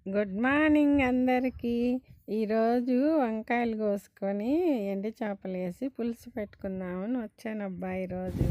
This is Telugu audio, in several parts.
గుడ్ మార్నింగ్ అందరికీ. ఈరోజు వంకాయలు కోసుకొని ఎండి చేపలు వేసి పులుసు పెట్టుకుందామని వచ్చానబ్బా. ఈరోజు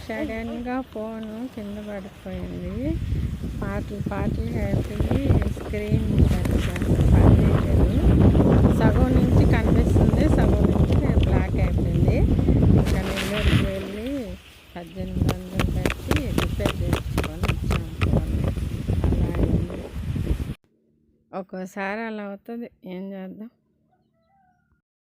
సడన్గా ఫోను కింద పడిపోయింది. పాటలు అయిపోయి స్క్రీన్ పనిచేయలేదు. సగం నుంచి కనిపిస్తుంది, సగం నుంచి బ్లాక్ అయిపోయింది. ఇంకా నెల్లూరుకి వెళ్ళి 1800 పెట్టి రిపేర్ చేసుకొని వచ్చాము ఫోన్. అలా అయింది. ఒక్కోసారి అలా అవుతుంది, ఏం చేద్దాం.